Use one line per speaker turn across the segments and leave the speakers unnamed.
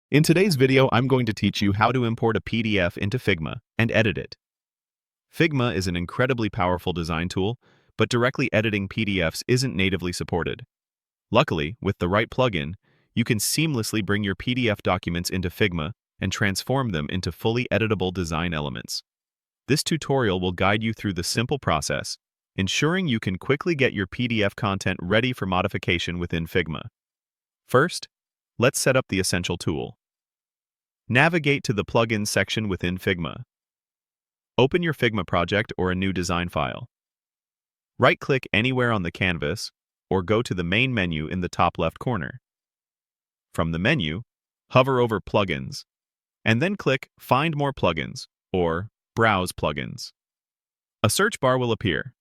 In today's video, I'm going to teach you how to import a PDF into Figma and edit it. Figma is an incredibly powerful design tool, but directly editing PDFs isn't natively supported. Luckily, with the right plugin, you can seamlessly bring your PDF documents into Figma and transform them into fully editable design elements. This tutorial will guide you through the simple process, ensuring you can quickly get your PDF content ready for modification within Figma. First, let's set up the essential tool. Navigate to the Plugins section within Figma. Open your Figma project or a new design file. Right-click anywhere on the canvas, or go to the main menu in the top left corner. From the menu, hover over Plugins, and then click Find More Plugins, or Browse Plugins. A search bar will appear.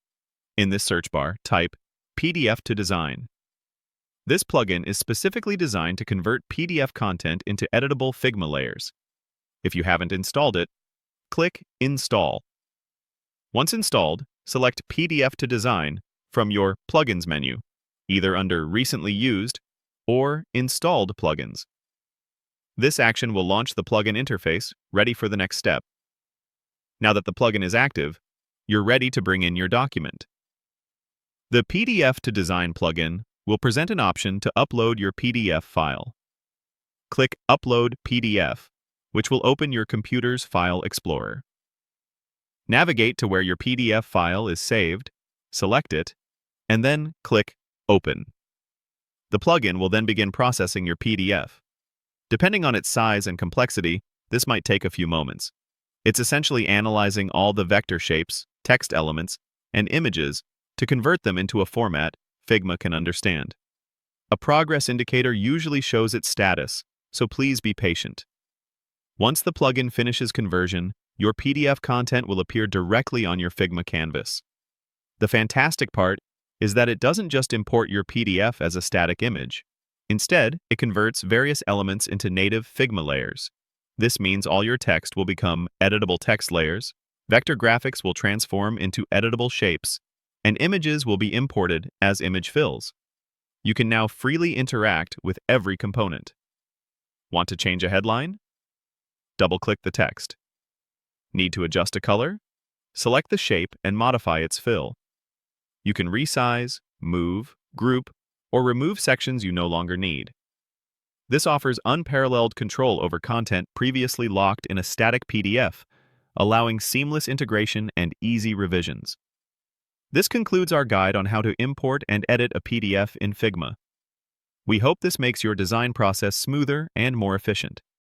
In this search bar, type PDF to Design. This plugin is specifically designed to convert PDF content into editable Figma layers. If you haven't installed it, click Install. Once installed, select PDF to Design from your Plugins menu, either under Recently Used or Installed Plugins. This action will launch the plugin interface, ready for the next step. Now that the plugin is active, you're ready to bring in your document. The PDF to Design plugin will present an option to upload your PDF file. Click Upload PDF, which will open your computer's file explorer. Navigate to where your PDF file is saved, select it, and then click Open. The plugin will then begin processing your PDF. Depending on its size and complexity, this might take a few moments. It's essentially analyzing all the vector shapes, text elements, and images to convert them into a format Figma can understand. A progress indicator usually shows its status, so please be patient. Once the plugin finishes conversion, your PDF content will appear directly on your Figma canvas. The fantastic part is that it doesn't just import your PDF as a static image. Instead, it converts various elements into native Figma layers. This means all your text will become editable text layers, vector graphics will transform into editable shapes, and images will be imported as image fills. You can now freely interact with every component. Want to change a headline? Double-click the text. Need to adjust a color? Select the shape and modify its fill. You can resize, move, group, or remove sections you no longer need. This offers unparalleled control over content previously locked in a static PDF, allowing seamless integration and easy revisions. This concludes our guide on how to import and edit a PDF in Figma. We hope this makes your design process smoother and more efficient.